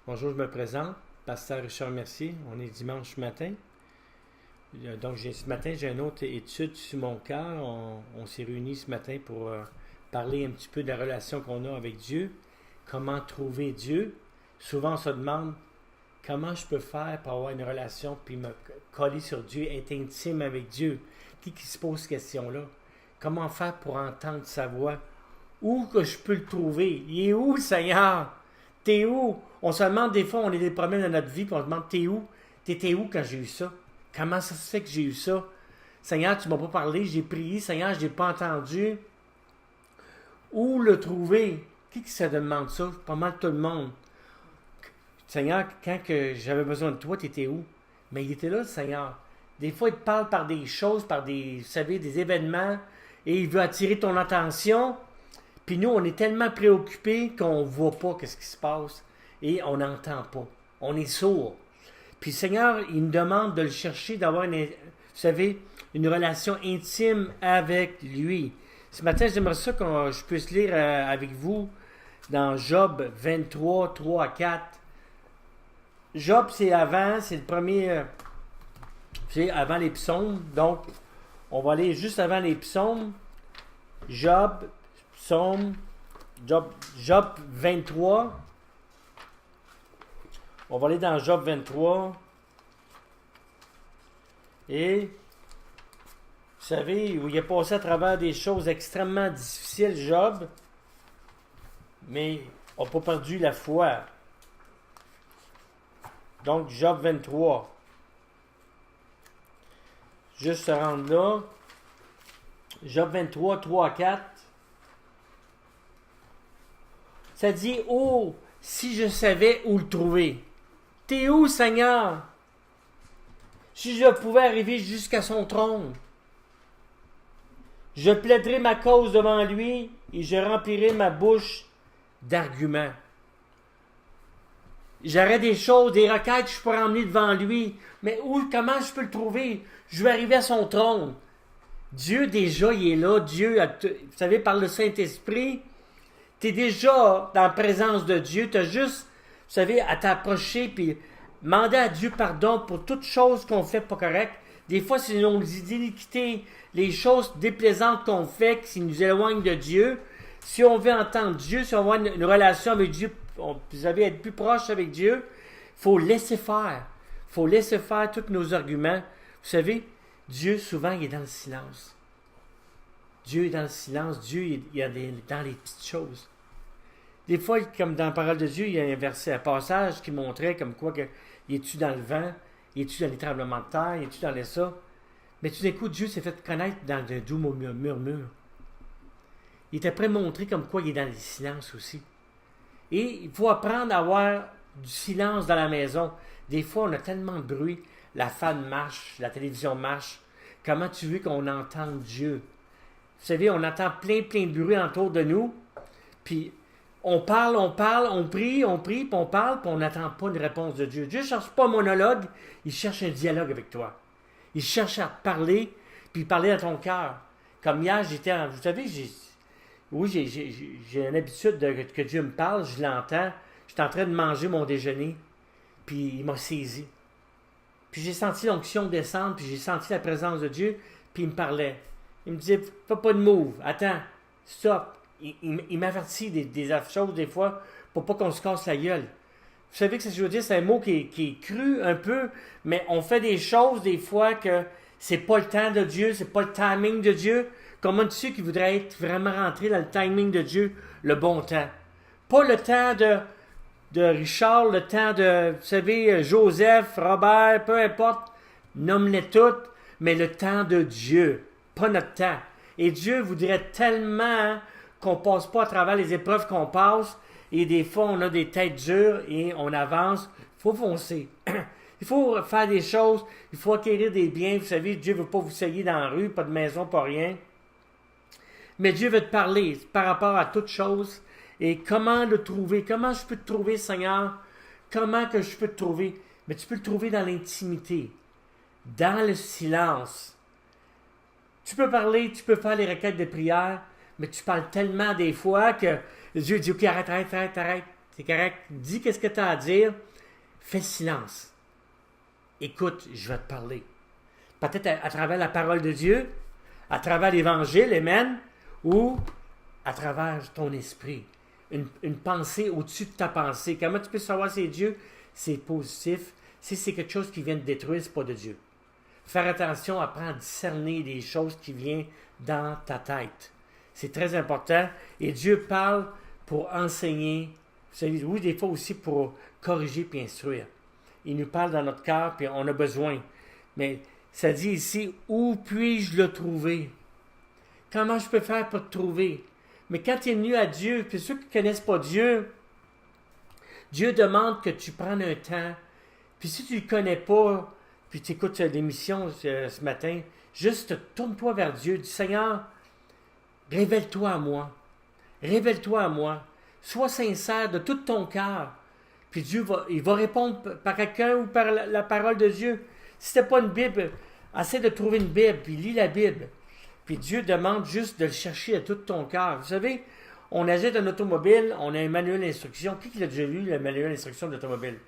Bonjour, je me présente, Pasteur Richard Mercier. On est dimanche matin. Donc, ce matin, j'ai une autre étude sur mon cœur. On s'est réunis ce matin pour parler un petit peu de la relation qu'on a avec Dieu. Comment trouver Dieu. Souvent, on se demande comment je peux faire pour avoir une relation puis me coller sur Dieu, être intime avec Dieu. Qui se pose cette question-là? Comment faire pour entendre sa voix? Où que je peux le trouver? Il est où, Seigneur? T'es où? On se demande des fois, on est des problèmes dans notre vie, puis on se demande, t'es où? T'étais où quand j'ai eu ça? Comment ça se fait que j'ai eu ça? Seigneur, tu m'as pas parlé, j'ai prié, Seigneur, je n'ai pas entendu. Où le trouver? Qui se demande ça? Pas mal tout le monde. Seigneur, quand que j'avais besoin de toi, t'étais où? Mais il était là, le Seigneur. Des fois, il te parle par des choses, par des, vous savez, des événements, et il veut attirer ton attention. Puis nous, on est tellement préoccupés qu'on ne voit pas ce qui se passe et on n'entend pas. On est sourd. Puis le Seigneur, il nous demande de le chercher, d'avoir vous savez, une relation intime avec lui. Ce matin, j'aimerais ça que je puisse lire avec vous dans Job 23, 3 à 4. Job, c'est avant, c'est le premier, c'est avant les psaumes. Donc, on va aller juste avant les psaumes. Job 23. On va aller dans Job 23. Et, vous savez, où il a passé à travers des choses extrêmement difficiles, Job, mais on n'a pas perdu la foi. Donc, Job 23. Juste se rendre là. Job 23, 3 à 4. Ça dit, oh, si je savais où le trouver. T'es où, Seigneur? Si je pouvais arriver jusqu'à son trône. Je plaiderais ma cause devant lui et je remplirais ma bouche d'arguments. J'aurais des choses, des requêtes que je pourrais emmener devant lui. Mais où, comment je peux le trouver? Je vais arriver à son trône. Dieu, déjà, il est là. Dieu, vous savez, par le Saint-Esprit, tu es déjà dans la présence de Dieu. Tu as juste, vous savez, à t'approcher puis demander à Dieu pardon pour toutes choses qu'on fait pas correctes. Des fois, c'est nos iniquités, les choses déplaisantes qu'on fait qui nous éloignent de Dieu. Si on veut entendre Dieu, si on veut avoir une relation avec Dieu, vous savez, être plus proche avec Dieu, il faut laisser faire. Il faut laisser faire tous nos arguments. Vous savez, Dieu, souvent, il est dans le silence. Dieu est dans le silence. Dieu il est dans les petites choses. Des fois, comme dans la parole de Dieu, il y a un passage qui montrait comme quoi que il est-tu dans le vent, il est-tu dans les tremblements de terre, il est-tu dans les ça. Mais tout d'un coup, Dieu s'est fait connaître dans de doux murmures. Il était prêt à montrer comme quoi il est dans le silence aussi. Et il faut apprendre à avoir du silence dans la maison. Des fois, on a tellement de bruit. La fan marche, la télévision marche. Comment tu veux qu'on entende Dieu? Vous savez, on entend plein de bruit autour de nous. Puis, on parle, on prie, puis on parle, puis on n'attend pas une réponse de Dieu. Dieu ne cherche pas un monologue, il cherche un dialogue avec toi. Il cherche à te parler, puis parler à ton cœur. Comme hier, vous savez, j'ai une habitude que Dieu me parle, je l'entends. J'étais en train de manger mon déjeuner, puis il m'a saisi. Puis j'ai senti l'onction descendre, puis j'ai senti la présence de Dieu, puis il me parlait. Il me disait, fais pas de move, attends, stop. Il m'avertit des choses des fois pour pas qu'on se casse la gueule. Vous savez que ce que je veux dire, c'est un mot qui est cru un peu, mais on fait des choses des fois que c'est pas le temps de Dieu, c'est pas le timing de Dieu. Comment tu sais qu'il voudrait être vraiment rentré dans le timing de Dieu, le bon temps? Pas le temps de Richard, le temps de, vous savez, Joseph, Robert, peu importe, nomme-les toutes, mais le temps de Dieu, pas notre temps. Et Dieu voudrait tellement qu'on ne passe pas à travers les épreuves qu'on passe, et des fois on a des têtes dures et on avance. Il faut foncer. Il faut faire des choses, il faut acquérir des biens. Vous savez, Dieu ne veut pas vous saigner dans la rue, pas de maison, pas rien. Mais Dieu veut te parler par rapport à toutes choses. Et comment le trouver? Comment je peux te trouver, Seigneur? Comment que je peux te trouver? Mais tu peux le trouver dans l'intimité, dans le silence. Tu peux parler, tu peux faire les requêtes de prière, mais tu parles tellement des fois que Dieu dit, OK, arrête. c'est correct. Dis qu'est-ce que tu as à dire. Fais silence. Écoute, je vais te parler. Peut-être à travers la parole de Dieu, à travers l'Évangile, amen, ou à travers ton esprit. Une pensée au-dessus de ta pensée. Comment tu peux savoir c'est Dieu? C'est positif. Si c'est quelque chose qui vient de détruire, c'est pas de Dieu. Faire attention, apprendre à discerner les choses qui viennent dans ta tête. C'est très important. Et Dieu parle pour enseigner. Vous savez, oui, des fois aussi pour corriger puis instruire. Il nous parle dans notre cœur, puis on a besoin. Mais ça dit ici, où puis-je le trouver? Comment je peux faire pour te trouver? Mais quand tu es venu à Dieu, puis ceux qui ne connaissent pas Dieu, Dieu demande que tu prennes un temps. Puis si tu ne le connais pas, puis tu écoutes l'émission ce matin, juste tourne-toi vers Dieu. Dis, Seigneur, révèle-toi à moi. Révèle-toi à moi. Sois sincère de tout ton cœur. Puis Dieu il va répondre par quelqu'un ou par la parole de Dieu. Si ce n'est pas une Bible, essaie de trouver une Bible, puis lis la Bible. Puis Dieu demande juste de le chercher à tout ton cœur. Vous savez, on achète un automobile, on a un manuel d'instruction. Qui l'a déjà lu, le manuel d'instruction de l'automobile?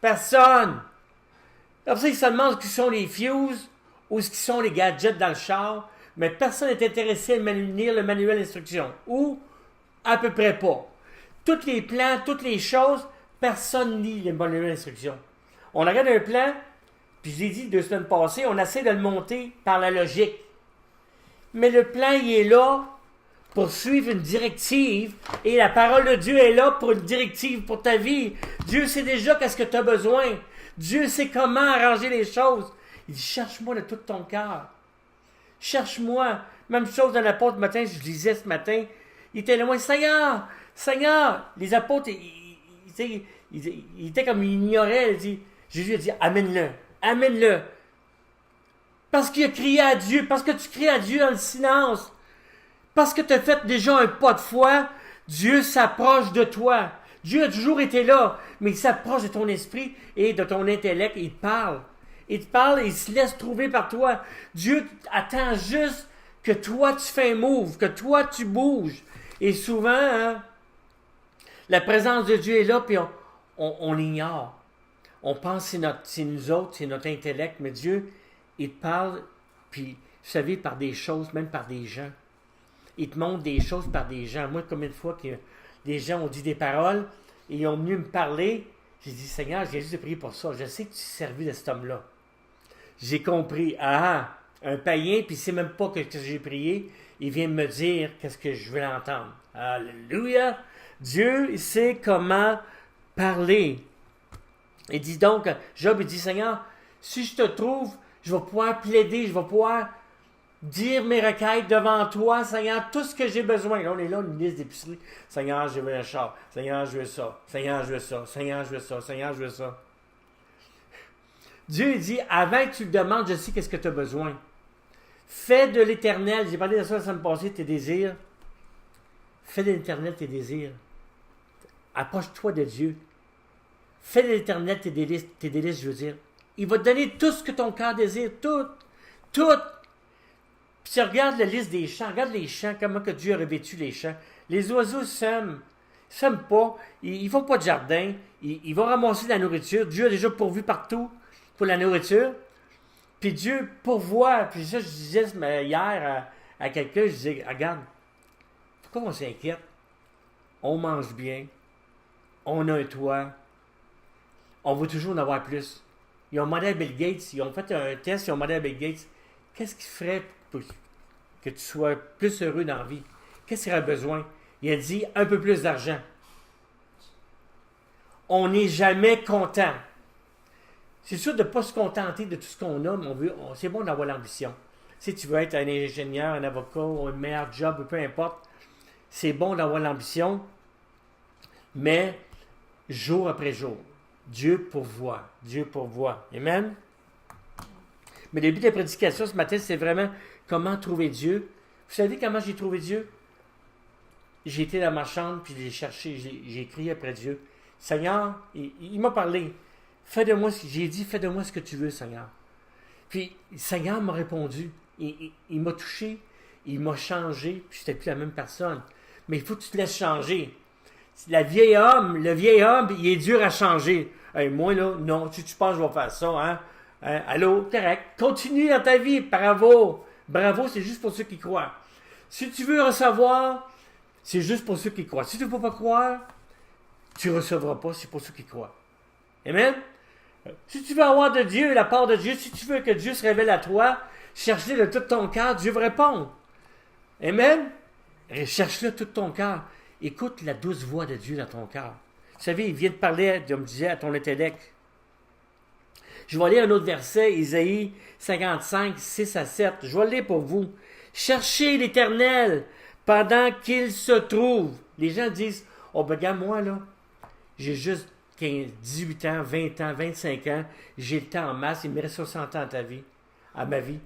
Personne! Après ça, ils se demandent ce qui sont les fuses ou ce qui sont les gadgets dans le char, mais personne n'est intéressé à lire le manuel d'instruction. Ou à peu près pas. Tous les plans, toutes les choses, personne lit le manuel d'instruction. On regarde un plan, puis je l'ai dit 2 semaines passées, on essaie de le monter par la logique. Mais le plan, il est là pour suivre une directive, et la parole de Dieu est là pour une directive pour ta vie. Dieu sait déjà qu'est-ce que tu as besoin. Dieu sait comment arranger les choses. Il dit, cherche-moi de tout ton cœur. Cherche-moi. Même chose dans l'apôtre matin, je lisais ce matin, il était loin, Seigneur, Seigneur. Les apôtres, ils étaient comme, ils ignoraient. Jésus a dit, amène-le, amène-le. Parce qu'il a crié à Dieu, parce que tu cries à Dieu dans le silence, parce que tu as fait déjà un pas de foi, Dieu s'approche de toi. Dieu a toujours été là, mais il s'approche de ton esprit et de ton intellect, et il te parle. Il te parle et il se laisse trouver par toi. Dieu attend juste que toi tu fais un move, que toi tu bouges. Et souvent, hein, la présence de Dieu est là, puis on l'ignore. On pense que c'est nous autres, c'est notre intellect, mais Dieu, il te parle, puis vous savez, par des choses, même par des gens. Il te montre des choses par des gens. Moi, combien de fois que des gens ont dit des paroles et ils ont venu me parler, j'ai dit, Seigneur, j'ai juste prié pour ça. Je sais que tu t'es servi de cet homme-là. J'ai compris. Ah, un païen, puis c'est même pas que j'ai prié, il vient me dire qu'est-ce que je veux l'entendre. Alléluia! Dieu, il sait comment parler. Il dit donc, Job, il dit, Seigneur, si je te trouve, je vais pouvoir plaider, je vais pouvoir dire mes requêtes devant toi, Seigneur, tout ce que j'ai besoin. Là, on est là, une liste d'épicerie. Seigneur, je veux un char. Seigneur, je veux ça. Seigneur, je veux ça. Seigneur, je veux ça. Seigneur, je veux ça. Dieu dit, avant que tu le demandes, je sais qu'est-ce que tu as besoin. Fais de l'éternel, j'ai parlé de ça la semaine passée, tes désirs. Fais de l'éternel tes désirs. Approche-toi de Dieu. Fais de l'éternel tes délices, je veux dire. Il va te donner tout ce que ton cœur désire, tout. Puis tu regardes la liste des champs, regarde les champs, comment que Dieu a revêtu les champs. Les oiseaux sèment. Ils ne sèment pas, ils ne font pas de jardin, ils vont ramasser de la nourriture. Dieu a déjà pourvu partout pour la nourriture. Puis Dieu pourvoit. Puis ça, je disais hier à quelqu'un, je disais, regarde, pourquoi on s'inquiète? On mange bien, on a un toit, on veut toujours en avoir plus. Ils ont demandé à Bill Gates, ils ont fait un test, ils ont demandé à Bill Gates, qu'est-ce qui ferait pour que tu sois plus heureux dans la vie? Qu'est-ce qu'il aurait besoin? Il a dit, un peu plus d'argent. On n'est jamais content. C'est sûr de ne pas se contenter de tout ce qu'on a, mais c'est bon d'avoir l'ambition. Si tu veux être un ingénieur, un avocat, ou un meilleur job, peu importe, c'est bon d'avoir l'ambition, mais jour après jour, Dieu pourvoit. Dieu pourvoit. Amen? Mais le but de la prédication ce matin, c'est vraiment comment trouver Dieu. Vous savez comment j'ai trouvé Dieu? J'ai été dans ma chambre, puis j'ai cherché, j'ai crié après Dieu. Seigneur, il m'a parlé. J'ai dit, fais de moi ce que tu veux, Seigneur. Puis, le Seigneur m'a répondu. Il m'a touché, il m'a changé, puis je n'étais plus la même personne. Mais il faut que tu te laisses changer. le vieil homme, il est dur à changer. Hey, moi, là, non, tu penses que je vais faire ça, hein? Allô, correct. Continue dans ta vie, bravo. Bravo, c'est juste pour ceux qui croient. Si tu veux recevoir, c'est juste pour ceux qui croient. Si tu ne veux pas croire, tu ne recevras pas, c'est pour ceux qui croient. Amen? Si tu veux avoir de Dieu, la part de Dieu, si tu veux que Dieu se révèle à toi, cherche-le de tout ton cœur, Dieu va répondre. Amen? Cherche-le de tout ton cœur. Écoute la douce voix de Dieu dans ton cœur. Vous savez, il vient de parler, comme je disais, à ton intellect. Je vais lire un autre verset, Isaïe 55, 6 à 7. Je vais le lire pour vous. Cherchez l'Éternel pendant qu'il se trouve. Les gens disent, oh ben regarde, moi là, j'ai juste 15, 18 ans, 20 ans, 25 ans, j'ai le temps en masse, il me reste 60 ans à ma vie.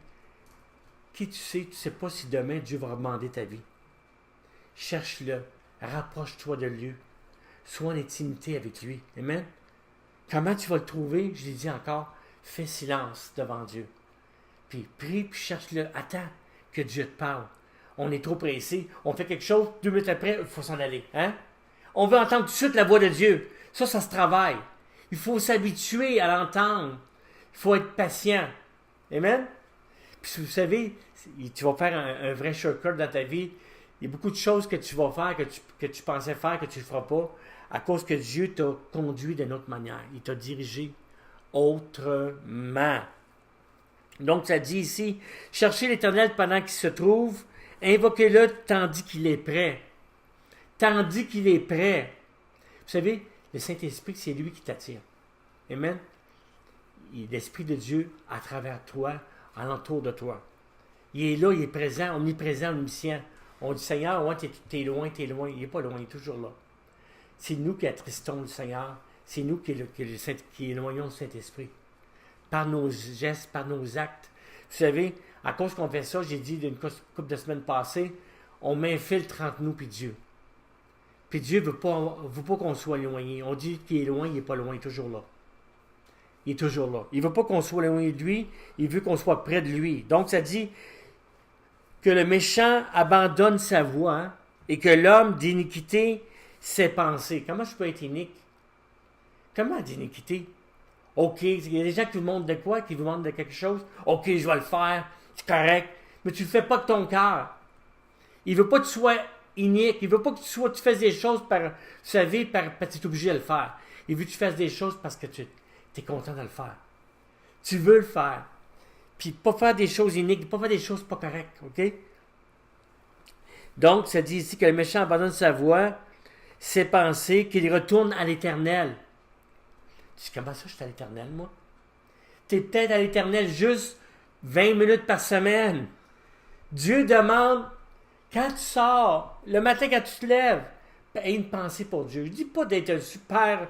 Qui tu sais pas si demain Dieu va demander ta vie. Cherche-le, rapproche-toi de lui, sois en intimité avec lui. Amen? Comment tu vas le trouver? Je l'ai dit encore, fais silence devant Dieu. Puis prie, puis cherche-le, attends que Dieu te parle. On est trop pressé, on fait quelque chose, 2 minutes après, il faut s'en aller. Hein? On veut entendre tout de suite la voix de Dieu. Ça se travaille. Il faut s'habituer à l'entendre. Il faut être patient. Amen? Puis vous savez, tu vas faire un vrai shortcut dans ta vie. Il y a beaucoup de choses que tu vas faire, que tu pensais faire, que tu ne feras pas, à cause que Dieu t'a conduit d'une autre manière. Il t'a dirigé autrement. Donc, ça dit ici, cherchez l'Éternel pendant qu'il se trouve, invoquez-le tandis qu'il est prêt. Tandis qu'il est prêt. Vous savez, le Saint-Esprit, c'est lui qui t'attire. Amen? L'Esprit de Dieu à travers toi, alentour de toi. Il est là, il est présent, omniprésent, omniscient. On dit, Seigneur, ouais, t'es loin. Il n'est pas loin, il est toujours là. C'est nous qui attristons le Seigneur. C'est nous qui éloignons le Saint-Esprit. Par nos gestes, par nos actes. Vous savez, à cause qu'on fait ça, j'ai dit d'une couple de semaines passées, on m'infiltre entre nous et Dieu. Puis Dieu ne veut pas qu'on soit éloigné. On dit qu'il est loin, il n'est pas loin, il est toujours là. Il est toujours là. Il ne veut pas qu'on soit éloigné de lui, il veut qu'on soit près de lui. Donc ça dit que le méchant abandonne sa voie et que l'homme d'iniquité ses pensées. Comment je peux être inique? Comment d'iniquité? OK, il y a des gens qui vous montrent de quoi, qui vous montrent de quelque chose. OK, je vais le faire, c'est correct. Mais tu ne le fais pas de ton cœur. Il ne veut pas que tu sois inique. Il ne veut pas que tu fasses des choses parce que tu es obligé de le faire. Il veut que tu fasses des choses parce que tu es content de le faire. Tu veux le faire. Puis pas faire des choses iniques, pas faire des choses pas correctes. OK? Donc, ça dit ici que le méchant abandonne sa voie, ses pensées, qu'il retourne à l'Éternel. Tu dis, comment ça, je suis à l'Éternel, moi? Tu es peut-être à l'Éternel juste 20 minutes par semaine. Dieu demande, quand tu sors, le matin quand tu te lèves, aie une pensée pour Dieu. Je ne dis pas d'être un super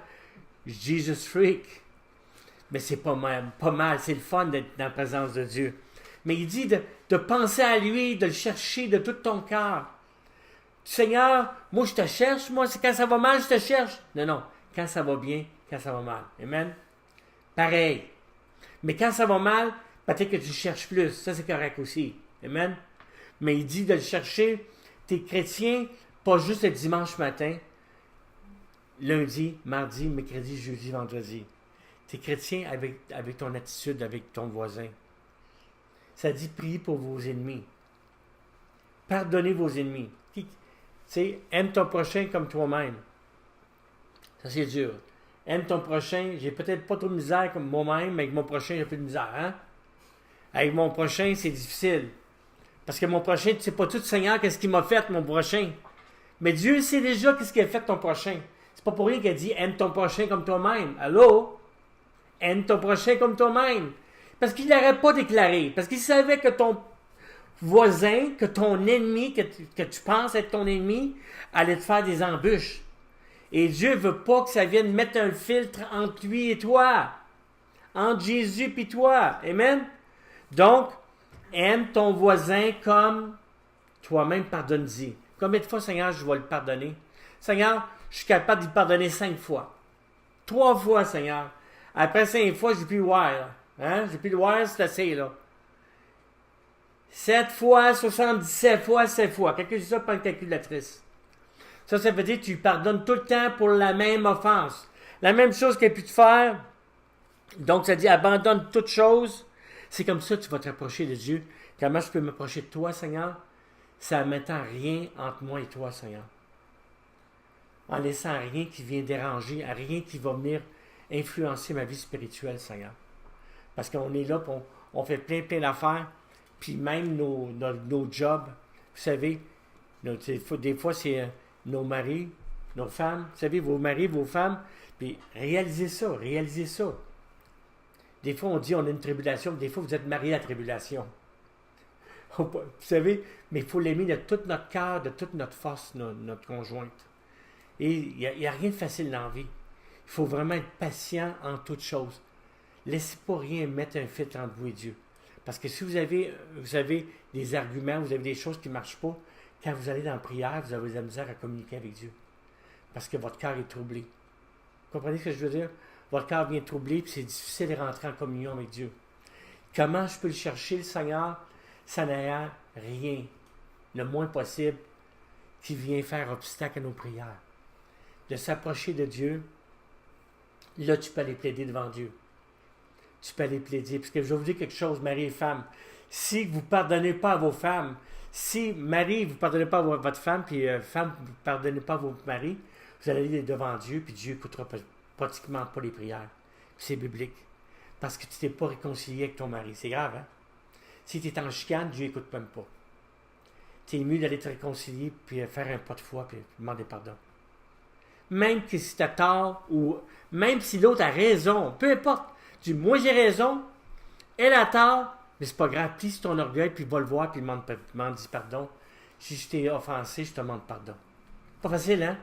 Jesus freak, mais c'est pas mal, c'est le fun d'être dans la présence de Dieu. Mais il dit de penser à lui, de le chercher de tout ton cœur. Seigneur, moi je te cherche, moi c'est quand ça va mal, je te cherche. Non, quand ça va bien, quand ça va mal. Amen? Pareil. Mais quand ça va mal, peut-être que tu cherches plus. Ça c'est correct aussi. Amen? Mais il dit de le chercher. T'es chrétien, pas juste le dimanche matin, lundi, mardi, mercredi, jeudi, vendredi. T'es chrétien avec ton attitude, avec ton voisin. Ça dit prier pour vos ennemis. Pardonnez vos ennemis. Tu sais, aime ton prochain comme toi-même. Ça, c'est dur. Aime ton prochain. J'ai peut-être pas trop de misère comme moi-même, mais avec mon prochain, j'ai plus de misère. Hein? Avec mon prochain, c'est difficile. Parce que mon prochain, tu sais pas tout, Seigneur, qu'est-ce qu'il m'a fait, mon prochain. Mais Dieu sait déjà qu'est-ce qu'il a fait, ton prochain. C'est pas pour rien qu'il a dit, aime ton prochain comme toi-même. Allô? Aime ton prochain comme toi-même. Parce qu'il n'aurait pas déclaré. Parce qu'il savait que ton voisin, que ton ennemi, que tu penses être ton ennemi, allait te faire des embûches. Et Dieu ne veut pas que ça vienne mettre un filtre entre lui et toi. Entre Jésus et toi. Amen? Donc, aime ton voisin comme toi-même, pardonne-y. Combien de fois, Seigneur, je vais le pardonner? Seigneur, je suis capable de lui pardonner 5 fois. 3 fois, Seigneur. Après 5 fois, j'ai plus le voir. Hein? J'ai plus le voir, c'est assez, là. 7 fois, 77 fois, 7 fois. Calcule ça par une calculatrice. Ça veut dire que tu lui pardonnes tout le temps pour la même offense. La même chose qu'elle a pu te faire. Donc, ça dit, abandonne toute chose. C'est comme ça que tu vas te rapprocher de Dieu. Comment je peux m'approcher de toi, Seigneur? Ça ne mettant rien entre moi et toi, Seigneur. En laissant rien qui vient déranger, rien qui va venir influencer ma vie spirituelle, Seigneur. Parce qu'on est là, puis on fait plein d'affaires, puis même nos jobs, vous savez, des fois c'est nos maris, nos femmes, vous savez, vos maris, vos femmes, puis réalisez ça. Des fois, on dit on a une tribulation, des fois, vous êtes mariés à la tribulation. Vous savez, mais il faut l'aimer de tout notre cœur, de toute notre force, notre conjointe. Et il n'y a rien de facile dans la vie. Il faut vraiment être patient en toutes choses. Laissez pas rien mettre un filtre entre vous et Dieu. Parce que si vous avez des arguments, vous avez des choses qui ne marchent pas, quand vous allez dans la prière, vous avez de la misère à communiquer avec Dieu. Parce que votre cœur est troublé. Vous comprenez ce que je veux dire? Votre cœur vient troubler, puis c'est difficile de rentrer en communion avec Dieu. Comment je peux le chercher, le Seigneur? Ça n'a rien, le moins possible, qui vient faire obstacle à nos prières. De s'approcher de Dieu, là, tu peux aller plaider devant Dieu. Tu peux aller plaider. Parce que je vais vous dire quelque chose, mari et femme. Si vous ne pardonnez pas à vos femmes, si mari, vous ne pardonnez pas à votre femme, puis femme, vous ne pardonnez pas à vos maris, vous allez aller devant Dieu, puis Dieu n'écoutera pratiquement pas les prières. Puis c'est biblique. Parce que tu ne t'es pas réconcilié avec ton mari. C'est grave, hein? Si tu es en chicane, Dieu n'écoute même pas. Tu es mieux d'aller te réconcilier, puis faire un pas de foi, puis demander pardon. Même que si tu as tort, ou même si l'autre a raison, peu importe. Tu dis, moi j'ai raison, elle a tort, mais c'est pas grave. Plie sur ton orgueil, puis va le voir, puis demande pardon. Si je t'ai offensé, je te demande pardon. Pas facile, hein?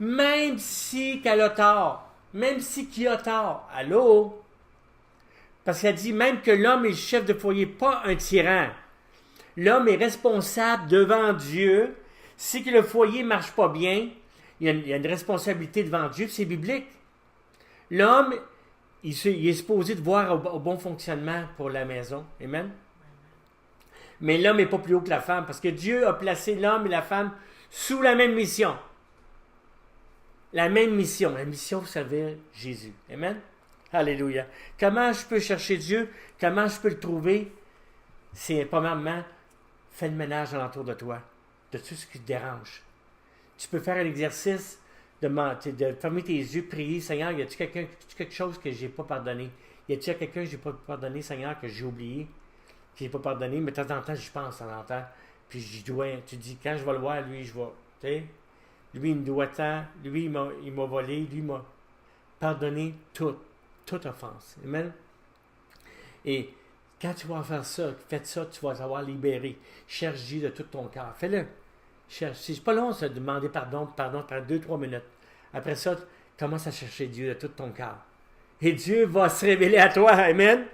Même si qu'elle a tort, même si qui a tort, allô? Parce qu'elle dit même que l'homme est le chef de foyer, pas un tyran. L'homme est responsable devant Dieu. Si que le foyer ne marche pas bien, il y a une responsabilité devant Dieu, c'est biblique. L'homme, il est supposé de voir au bon fonctionnement pour la maison. Amen? Mais l'homme n'est pas plus haut que la femme, parce que Dieu a placé l'homme et la femme sous la même mission. La même mission. La mission, vous savez, Jésus. Amen? Alléluia. Comment je peux chercher Dieu? Comment je peux le trouver? C'est premièrement, fais le ménage alentour de toi, de tout ce qui te dérange. Tu peux faire un exercice de fermer tes yeux, prier, Seigneur, y a-t-il quelque chose que je n'ai pas pardonné? Y a-t-il quelqu'un que je n'ai pas pardonné, Seigneur, que j'ai oublié, que je n'ai pas pardonné? Mais de temps en temps, j'y pense, en temps. Puis tu dis, quand je vais le voir, lui, je vais, tu sais, lui, il me doit tant, lui, il m'a volé, lui, il m'a pardonné toute offense. Amen? Et quand tu vas faire ça, faites ça, tu vas t'avoir libéré. Cherche Dieu de tout ton cœur. Fais-le. Cherche. C'est pas long, ça, de demander pardon, pendant 2-3 minutes. Après ça, commence à chercher Dieu de tout ton cœur. Et Dieu va se révéler à toi. Amen?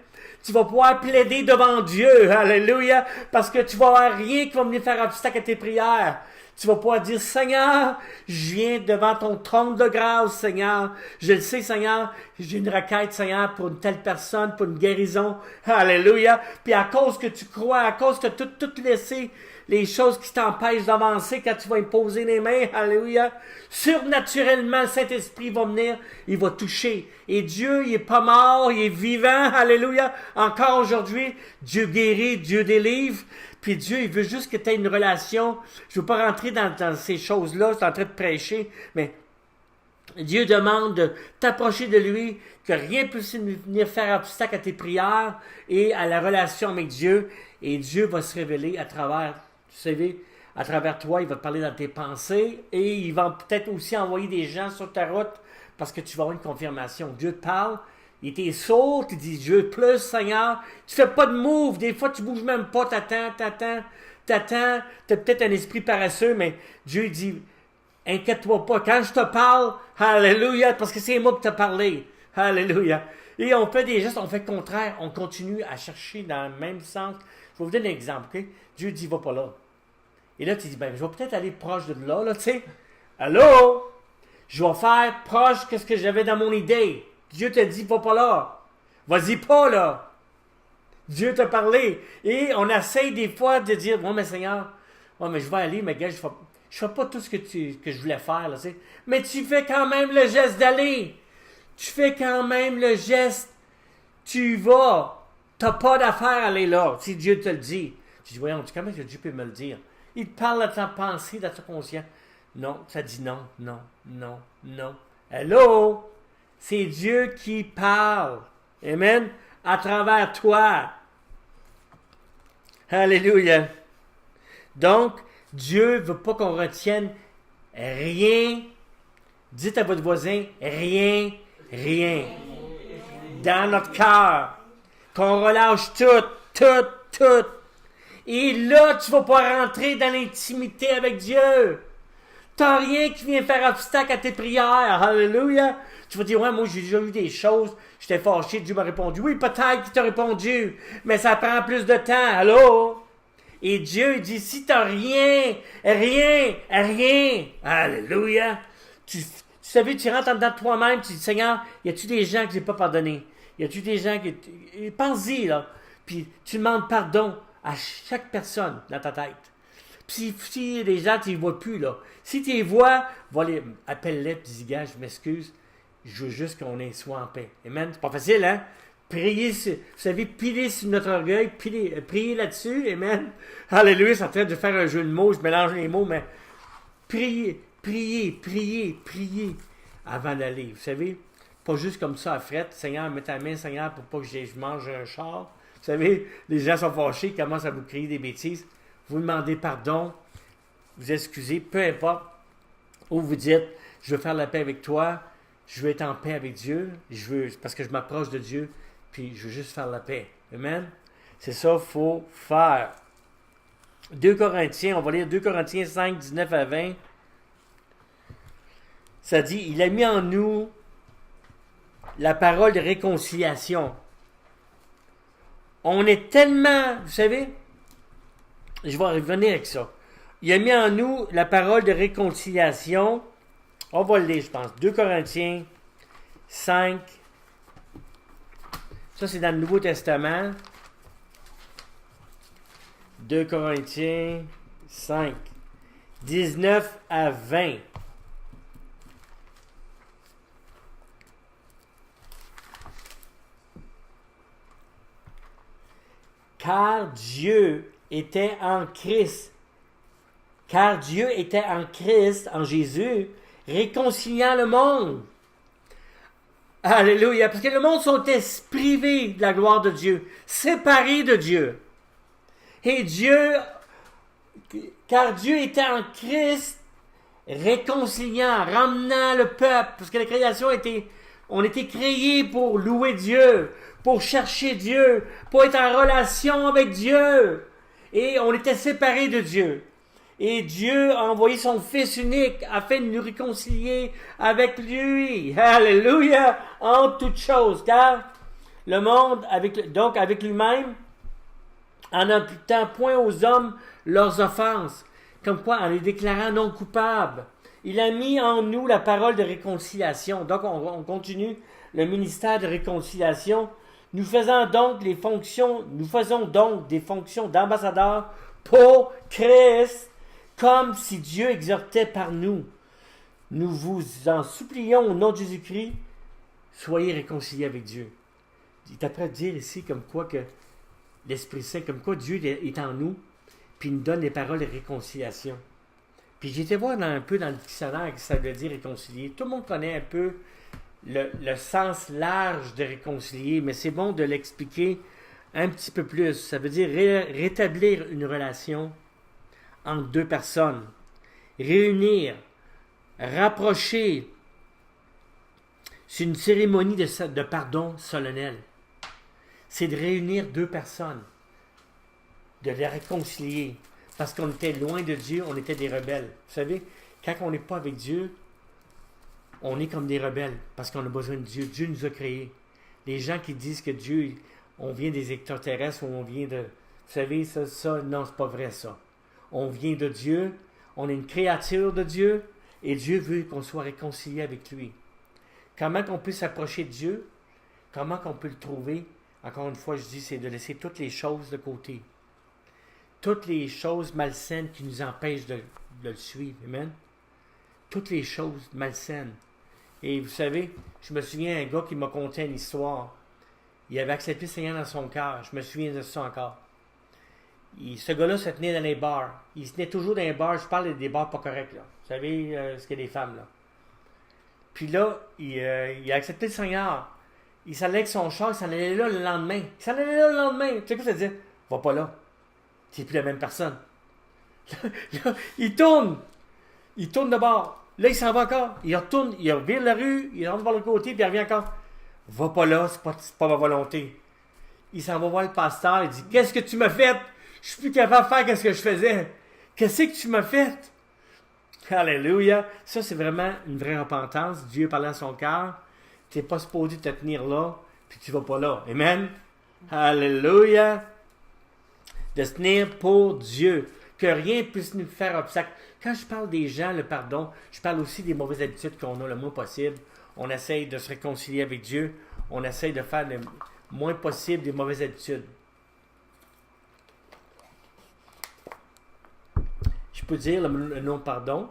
Tu vas pouvoir plaider devant Dieu. Alléluia. Parce que tu vas avoir rien qui va venir faire obstacle à tes prières. Tu vas pouvoir dire, Seigneur, je viens devant ton trône de grâce, Seigneur. Je le sais, Seigneur, j'ai une requête, Seigneur, pour une telle personne, pour une guérison. Alléluia. Puis à cause que tu crois, à cause que tu as tout laissé, les choses qui t'empêchent d'avancer quand tu vas imposer les mains, alléluia, surnaturellement, le Saint-Esprit va venir, il va toucher. Et Dieu, il n'est pas mort, il est vivant, alléluia. Encore aujourd'hui, Dieu guérit, Dieu délivre. Puis Dieu, il veut juste que tu aies une relation. Je ne veux pas rentrer dans ces choses-là, je suis en train de prêcher, mais Dieu demande de t'approcher de lui, que rien ne puisse venir faire obstacle à tes prières et à la relation avec Dieu. Et Dieu va se révéler à travers, tu sais, à travers toi, il va te parler dans tes pensées et il va peut-être aussi envoyer des gens sur ta route parce que tu vas avoir une confirmation. Dieu te parle, il t'est sourd, tu dis Dieu plus, Seigneur. Tu fais pas de move, des fois tu bouges même pas, t'attends. T'as peut-être un esprit paresseux, mais Dieu dit, inquiète-toi pas, quand je te parle, alléluia, parce que c'est moi qui t'ai parlé, alléluia. Et on fait des gestes, on fait le contraire, on continue à chercher dans le même sens. Je vais vous donner un exemple, ok? Dieu dit, va pas là. Et là, tu dis, ben, je vais peut-être aller proche de là, tu sais. Allô? Je vais faire proche de ce que j'avais dans mon idée. Dieu te dit, va pas là. Vas-y pas là. Dieu t'a parlé. Et on essaye des fois de dire, bon, mais Seigneur, mais je vais aller, mais gars, Je fais pas tout ce que je voulais faire, là, tu sais. Mais tu fais quand même le geste d'aller. Tu fais quand même le geste. Tu vas. Tu n'as pas d'affaire à aller là, si Dieu te le dit. Tu dis, voyons, comment est-ce que Dieu peut me le dire? Il te parle à ta pensée, à ta conscience. Non, ça dit non, non, non, non. Hello? C'est Dieu qui parle. Amen? À travers toi. Alléluia. Donc, Dieu ne veut pas qu'on retienne rien. Dites à votre voisin, rien, rien. Dans notre cœur. Qu'on relâche tout. Et là, tu ne vas pas rentrer dans l'intimité avec Dieu. Tu n'as rien qui vient faire obstacle à tes prières. Alléluia. Tu vas dire, ouais, moi, j'ai déjà eu des choses. J'étais fâché, Dieu m'a répondu. Oui, peut-être qu'il t'a répondu, mais ça prend plus de temps. Allô? Et Dieu dit, si tu n'as rien. Alléluia. Tu savais, tu rentres en dedans de toi-même, tu dis, Seigneur, y a-tu des gens que j'ai pas pardonné? Y a-tu des gens qui... Pense-y, là. Puis tu demandes pardon à chaque personne dans ta tête. Puis si les gens, tu les vois plus, là. Si tu les vois, appelle-les, puis dis, gars, je m'excuse. Je veux juste qu'on soit en paix. Amen. C'est pas facile, hein? Priez, vous savez, piler sur notre orgueil, priez là-dessus. Amen. Alléluia, ça traite de faire un jeu de mots. Je mélange les mots, mais priez avant d'aller. Vous savez, pas juste comme ça à frette. Seigneur, mets ta main, Seigneur, pour pas que je mange un char. Vous savez, les gens sont fâchés, ils commencent à vous crier des bêtises. Vous demandez pardon, vous excusez, peu importe. Ou vous dites, je veux faire la paix avec toi, je veux être en paix avec Dieu, parce que je m'approche de Dieu, puis je veux juste faire la paix. Amen? C'est ça qu'il faut faire. 2 Corinthiens, on va lire 2 Corinthiens 5, 19 à 20. Ça dit, il a mis en nous la parole de réconciliation. On est tellement, vous savez, je vais revenir avec ça. Il a mis en nous la parole de réconciliation. On va le lire, je pense. 2 Corinthiens 5. Ça, c'est dans le Nouveau Testament. 2 Corinthiens 5. 19 à 20. Car Dieu était en Christ. Car Dieu était en Christ, en Jésus, réconciliant le monde. Alléluia. Parce que le monde sont privés de la gloire de Dieu, séparés de Dieu. Et car Dieu était en Christ, réconciliant, ramenant le peuple. Parce que la création on était créés pour louer Dieu, pour chercher Dieu, pour être en relation avec Dieu. Et on était séparés de Dieu. Et Dieu a envoyé son Fils unique afin de nous réconcilier avec lui. Alléluia! En toutes choses. Car le monde, avec lui-même, en imputant point aux hommes leurs offenses. Comme quoi, en les déclarant non coupables. Il a mis en nous la parole de réconciliation. Donc, on continue le ministère de réconciliation. Nous faisons donc des fonctions d'ambassadeurs pour Christ, comme si Dieu exhortait par nous. Nous vous en supplions au nom de Jésus-Christ, soyez réconciliés avec Dieu. Il est après de dire ici comme quoi que l'Esprit Saint, comme quoi Dieu est en nous, puis il nous donne les paroles de réconciliation. Puis j'ai été voir un peu dans le dictionnaire que ça veut dire réconcilier. Tout le monde connaît un peu le sens large de réconcilier, mais c'est bon de l'expliquer un petit peu plus. Ça veut dire rétablir une relation entre deux personnes, réunir, rapprocher. C'est une cérémonie de pardon solennel. C'est de réunir deux personnes, de les réconcilier, parce qu'on était loin de Dieu, on était des rebelles. Vous savez, quand on n'est pas avec Dieu, on est comme des rebelles, parce qu'on a besoin de Dieu. Dieu nous a créés. Les gens qui disent que Dieu, on vient des extraterrestres ou on vient de... Vous savez, ça, non, c'est pas vrai ça. On vient de Dieu, on est une créature de Dieu, et Dieu veut qu'on soit réconcilié avec lui. Comment qu'on peut s'approcher de Dieu? Comment qu'on peut le trouver? Encore une fois, je dis, c'est de laisser toutes les choses de côté. toutes les choses malsaines qui nous empêchent de le suivre. Amen. Toutes les choses malsaines. Et vous savez, je me souviens d'un gars qui m'a conté une histoire. Il avait accepté le Seigneur dans son cœur. Je me souviens de ça encore. Ce gars-là se tenait dans les bars. Il se tenait toujours dans les bars. Je parle des bars pas corrects, là. Vous savez ce qu'il y a des femmes, là. Puis là, il a accepté le Seigneur. Il s'allait avec son char, il s'en allait là le lendemain. Tu sais quoi ça dit? Va pas là. Tu n'es plus la même personne. Là, il tourne. Il tourne de bord. Là, il s'en va encore. Il retourne, il revire la rue, il rentre par le côté, puis il revient encore. Va pas là, c'est pas ma volonté. Il s'en va voir le pasteur, il dit, qu'est-ce que tu m'as fait? Je suis plus capable de faire ce que je faisais. Qu'est-ce que tu m'as fait? Alléluia. Ça, c'est vraiment une vraie repentance. Dieu parlait à son cœur. Tu n'es pas supposé te tenir là, puis tu ne vas pas là. Amen. Alléluia. De se tenir pour Dieu. Que rien puisse nous faire obstacle. Quand je parle des gens, le pardon, je parle aussi des mauvaises habitudes qu'on a le moins possible. On essaye de se réconcilier avec Dieu. On essaye de faire le moins possible des mauvaises habitudes. Je peux dire le non-pardon.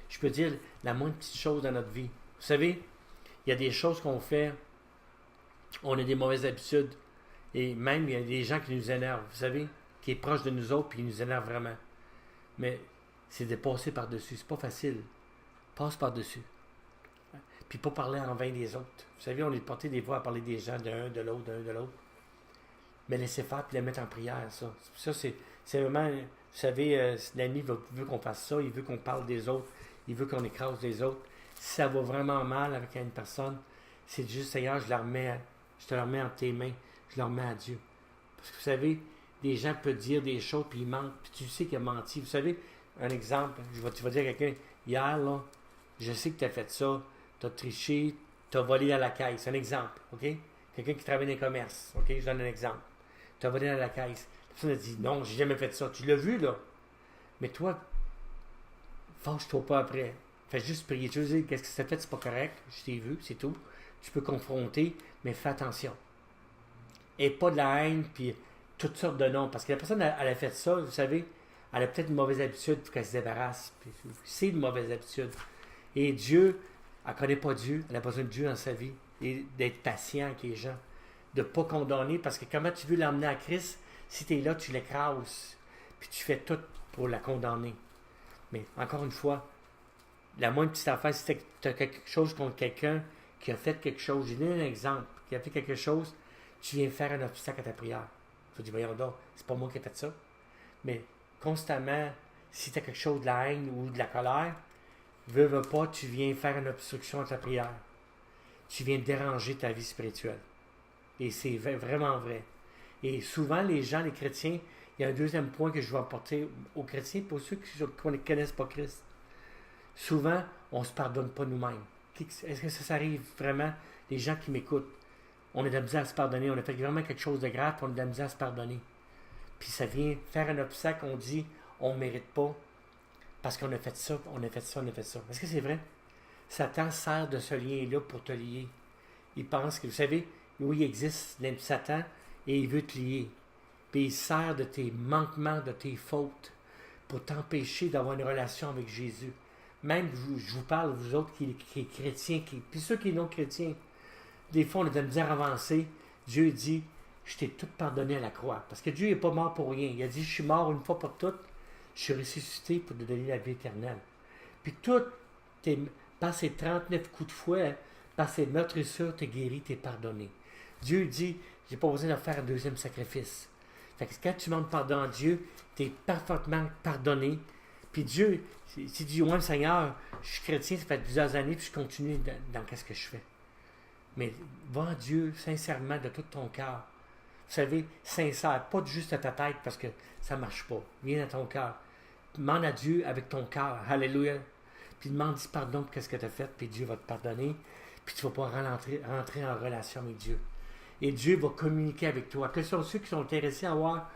Je peux dire la moindre petite chose dans notre vie. Vous savez, il y a des choses qu'on fait, on a des mauvaises habitudes, et même il y a des gens qui nous énervent, vous savez, qui est proche de nous autres, puis ils nous énervent vraiment. Mais c'est de passer par-dessus, c'est pas facile. Passe par-dessus. Puis pas parler en vain des autres. Vous savez, on est porté des fois à parler des gens d'un, de l'autre, d'un, de l'autre. Mais laissez faire, puis les mettre en prière, ça. Ça, c'est vraiment, vous savez, l'ami veut qu'on fasse ça, il veut qu'on parle des autres, il veut qu'on écrase les autres. Si ça va vraiment mal avec une personne, c'est juste, Seigneur, je te le remets entre tes mains, je le remets à Dieu. Parce que vous savez, des gens peuvent dire des choses, puis ils mentent, puis tu sais qu'il a menti. Vous savez, un exemple, tu vas dire à quelqu'un, hier, là, je sais que tu as fait ça, tu as triché, tu as volé dans la caisse. Un exemple, OK? Quelqu'un qui travaille dans les commerces, OK? Je donne un exemple. Tu as volé dans la caisse. La personne a dit, non, j'ai jamais fait ça. Tu l'as vu, là. Mais toi, fâche-toi pas après. Fais juste prier. Tu veux dire, qu'est-ce que ça fait, c'est pas correct. Je t'ai vu, c'est tout. Tu peux confronter, mais fais attention. Et pas de la haine, puis toutes sortes de noms. Parce que la personne, elle a fait ça, vous savez, elle a peut-être une mauvaise habitude, il faut qu'elle se débarrasse. Puis c'est une mauvaise habitude. Et Dieu, elle ne connaît pas Dieu, elle a besoin de Dieu dans sa vie. Et d'être patient avec les gens. De ne pas condamner, parce que comment tu veux l'emmener à Christ, si tu es là, tu l'écrases. Puis tu fais tout pour la condamner. Mais encore une fois, la moindre petite affaire, si tu as quelque chose contre quelqu'un qui a fait quelque chose, j'ai donné un exemple, qui a fait quelque chose, tu viens faire un obstacle à ta prière. Tu te dis, voyons donc, c'est pas moi qui ai fait ça. Mais constamment, si tu as quelque chose de la haine ou de la colère, veux pas, tu viens faire une obstruction à ta prière. Tu viens déranger ta vie spirituelle. Et c'est vraiment vrai. Et souvent, les gens, les chrétiens, il y a un deuxième point que je veux apporter aux chrétiens, pour ceux qui ne connaissent pas Christ. Souvent, on ne se pardonne pas nous-mêmes. Est-ce que ça arrive vraiment? Les gens qui m'écoutent, on a de la misère à se pardonner, on a fait vraiment quelque chose de grave, puis on a de la misère à se pardonner. Puis ça vient faire un obstacle, on dit, on ne mérite pas, parce qu'on a fait ça, on a fait ça, on a fait ça. Est-ce que c'est vrai? Satan sert de ce lien-là pour te lier. Il pense que, vous savez, oui, il existe Satan, et il veut te lier. Puis il sert de tes manquements, de tes fautes, pour t'empêcher d'avoir une relation avec Jésus. Même, je vous parle, vous autres qui êtes chrétiens, puis ceux qui sont non chrétiens, des fois, on a de la misère à avancer. Dieu dit, je t'ai tout pardonné à la croix. Parce que Dieu n'est pas mort pour rien. Il a dit, je suis mort une fois pour toutes. Je suis ressuscité pour te donner la vie éternelle. Puis par ces 39 coups de fouet, par ces meurtrissures, t'es guéri, t'es pardonné. Dieu dit, j'ai pas besoin de faire un deuxième sacrifice. Fait que quand tu demandes pardon à Dieu, t'es parfaitement pardonné. Puis Dieu, si tu dis, ouais, Seigneur, je suis chrétien, ça fait plusieurs années, puis je continue dans ce que je fais. Mais va à Dieu sincèrement de tout ton cœur. Vous savez, sincère, pas juste à ta tête parce que ça ne marche pas. Viens à ton cœur. Demande à Dieu avec ton cœur. Alléluia. Puis demande pardon pour ce que tu as fait, puis Dieu va te pardonner. Puis tu vas pouvoir rentrer en relation avec Dieu. Et Dieu va communiquer avec toi. Quels sont ceux qui sont intéressés à avoir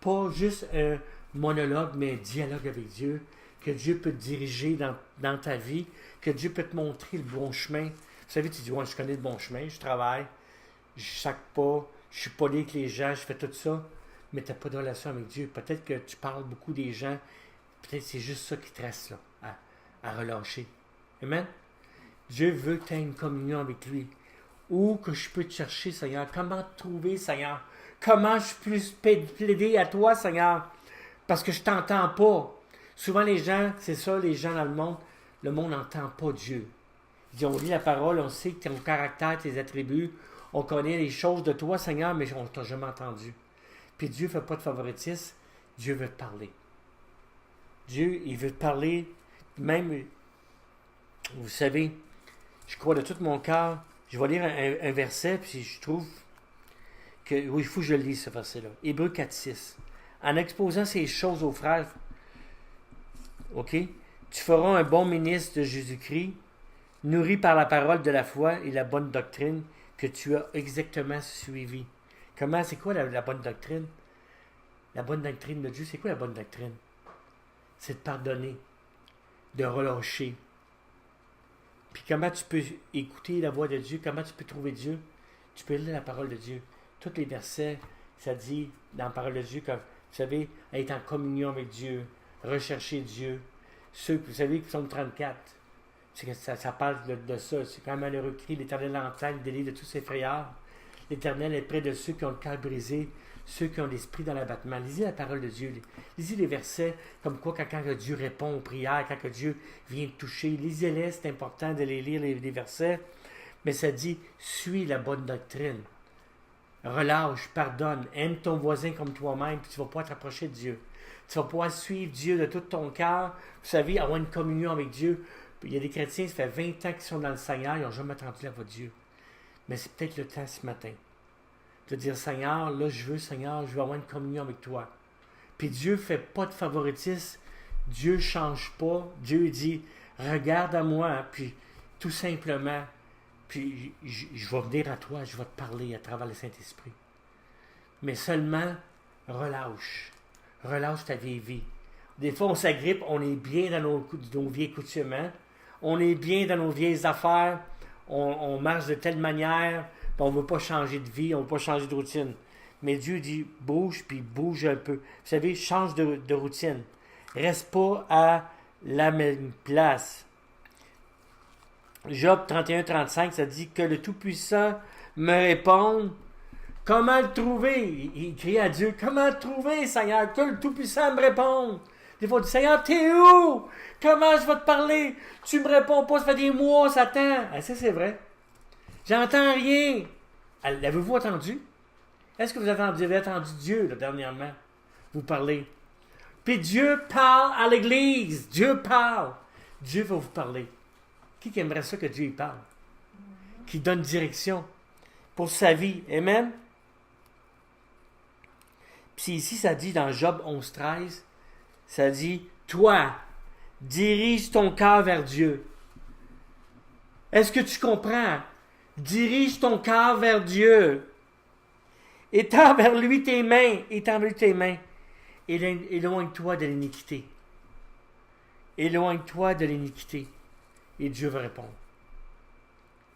pas juste un monologue, mais un dialogue avec Dieu, que Dieu peut te diriger dans ta vie, que Dieu peut te montrer le bon chemin. Vous savez, tu dis, ouais, je connais le bon chemin, je travaille, je sac pas, je suis poli avec les gens, je fais tout ça. mais tu n'as pas de relation avec Dieu. Peut-être que tu parles beaucoup des gens, peut-être que c'est juste ça qui te reste là, à relâcher. Amen? Dieu veut que tu aies une communion avec lui. Où que je peux te chercher, Seigneur? Comment te trouver, Seigneur? Comment je peux plaider à toi, Seigneur? Parce que je ne t'entends pas. Souvent, les gens, c'est ça, les gens dans le monde n'entend pas Dieu. Ils ont lit la parole, on sait que ton caractère, tes attributs, on connaît les choses de toi, Seigneur, mais on ne t'a jamais entendu. Puis Dieu ne fait pas de favoritisme, Dieu veut te parler. Dieu, il veut te parler, même, vous savez, je crois de tout mon cœur, je vais lire un verset, puis je trouve que, oui, il faut que je le lise, ce verset-là. Hébreux 4,6. En exposant ces choses aux frères, OK, tu feras un bon ministre de Jésus-Christ, nourri par la parole de la foi et la bonne doctrine que tu as exactement suivie. Comment, c'est quoi la bonne doctrine? La bonne doctrine de Dieu, c'est quoi la bonne doctrine? C'est de pardonner, de relâcher. Puis comment tu peux écouter la voix de Dieu? Comment tu peux trouver Dieu? Tu peux lire la parole de Dieu. Tous les versets, ça dit dans la parole de Dieu, comme, vous savez, être en communion avec Dieu, rechercher Dieu. Ceux, vous savez, Psaume 34, ça parle de ça. C'est quand même malheureux cri, l'Éternel entend le délai de tous ses frayeurs. L'Éternel est près de ceux qui ont le cœur brisé, ceux qui ont l'esprit dans l'abattement. Lisez la parole de Dieu. Lisez les versets comme quoi quand Dieu répond aux prières, quand Dieu vient te toucher. Lisez-les, c'est important de les lire, les versets. Mais ça dit, suis la bonne doctrine. Relâche, pardonne, aime ton voisin comme toi-même, puis tu ne vas pas te rapprocher de Dieu. Tu vas pouvoir suivre Dieu de tout ton cœur. Vous savez, avoir une communion avec Dieu. Il y a des chrétiens, ça fait 20 ans qu'ils sont dans le Seigneur, ils n'ont jamais entendu la voix de Dieu. Mais c'est peut-être le temps ce matin de dire, Seigneur, là je veux avoir une communion avec toi. Puis Dieu ne fait pas de favoritisme, Dieu ne change pas, Dieu dit, regarde à moi, puis tout simplement, puis je vais venir à toi, je vais te parler à travers le Saint-Esprit. Mais seulement, relâche ta vieille vie. Des fois, on s'agrippe, on est bien dans nos vieilles coutumes, hein? On est bien dans nos vieilles affaires, on marche de telle manière, on ne veut pas changer de vie, on ne veut pas changer de routine. Mais Dieu dit, bouge, puis bouge un peu. Vous savez, change de routine. Reste pas à la même place. Job 31-35, ça dit que le Tout-Puissant me réponde. Comment le trouver? Il crie à Dieu, comment le trouver, Seigneur? Que le Tout-Puissant me réponde. Des fois, il dit, Seigneur, t'es où? Comment je vais te parler? Tu me réponds pas, ça fait des mois, Satan. Ah, ça, c'est vrai. J'entends rien. L'avez-vous entendu? Est-ce que vous avez entendu Dieu, là, dernièrement, vous parler? Puis Dieu parle à l'Église. Dieu parle. Dieu va vous parler. Qui aimerait ça que Dieu y parle? Qui donne direction pour sa vie. Amen? Puis ici, ça dit dans Job 11-13, ça dit, toi, dirige ton cœur vers Dieu. Est-ce que tu comprends? Dirige ton cœur vers Dieu. Étends vers lui tes mains. Éloigne-toi de l'iniquité. Éloigne-toi de l'iniquité. Et Dieu va répondre.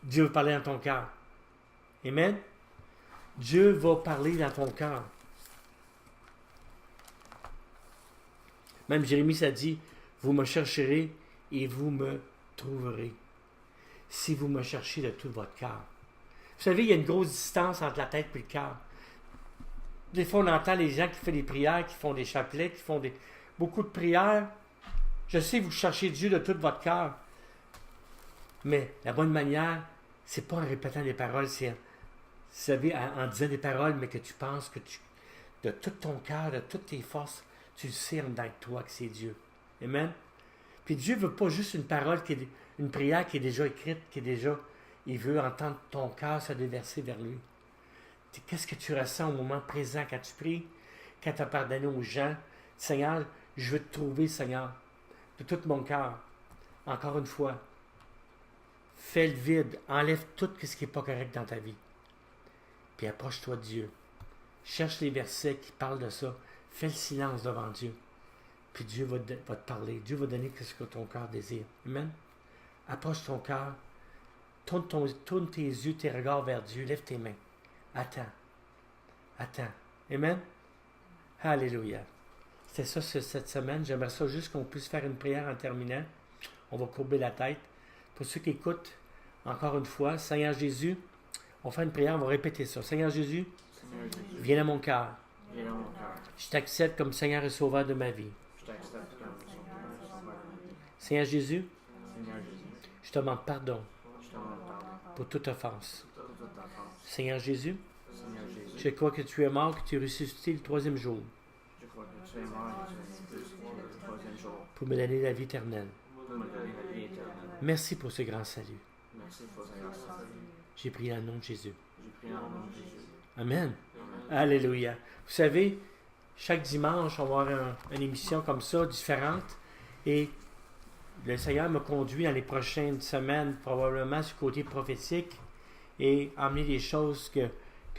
Dieu va parler dans ton cœur. Amen? Dieu va parler dans ton cœur. Même Jérémie, ça dit, vous me chercherez et vous me trouverez. Si vous me cherchez de tout votre cœur. Vous savez, il y a une grosse distance entre la tête et le cœur. Des fois, on entend les gens qui font des prières, qui font des chapelets, qui font beaucoup de prières. Je sais, vous cherchez Dieu de tout votre cœur. Mais la bonne manière, c'est pas en répétant des paroles, c'est, vous savez, en disant des paroles, mais que tu penses que de tout ton cœur, de toutes tes forces, tu le sais en dedans de toi que c'est Dieu. Amen? Puis Dieu ne veut pas juste une parole, une prière qui est déjà écrite, il veut entendre ton cœur se déverser vers lui. Qu'est-ce que tu ressens au moment présent quand tu pries, quand tu as pardonné aux gens? Seigneur, je veux te trouver, Seigneur, de tout mon cœur. Encore une fois, fais le vide, enlève tout ce qui n'est pas correct dans ta vie. Puis approche-toi de Dieu. Cherche les versets qui parlent de ça. Fais le silence devant Dieu. Puis Dieu va te parler. Dieu va donner ce que ton cœur désire. Amen? Approche ton cœur. Tourne tes yeux, tes regards vers Dieu. Lève tes mains. Attends. Amen? Alléluia. C'était ça cette semaine. J'aimerais ça juste qu'on puisse faire une prière en terminant. On va courber la tête. Pour ceux qui écoutent, encore une fois, Seigneur Jésus, on fait une prière, on va répéter ça. Seigneur Jésus, viens à mon cœur. Je t'accepte comme Seigneur et Sauveur de ma vie. Seigneur Jésus, je te demande pardon pour toute offense. Seigneur Jésus, je crois que tu es mort, que tu es ressuscité le troisième jour pour me donner la vie éternelle. Merci pour ce grand salut. J'ai prié dans le nom de Jésus. Amen. Alléluia. Vous savez, chaque dimanche, on va avoir une émission comme ça, différente. Et le Seigneur m'a conduit dans les prochaines semaines, probablement sur le côté prophétique, et amener des choses que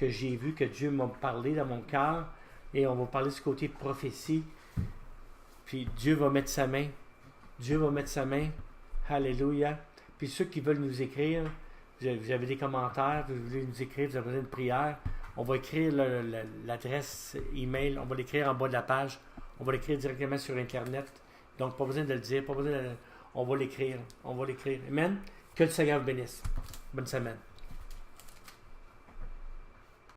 j'ai vues, que Dieu m'a parlé dans mon cœur. Et on va parler du côté prophétie. Puis Dieu va mettre sa main. Dieu va mettre sa main. Alléluia. Puis ceux qui veulent nous écrire, vous avez des commentaires, vous voulez nous écrire, vous avez besoin de prière, on va écrire l'adresse email, on va l'écrire en bas de la page, on va l'écrire directement sur Internet. Donc, pas besoin de le dire, on va l'écrire. Amen. Que le Seigneur vous bénisse. Bonne semaine.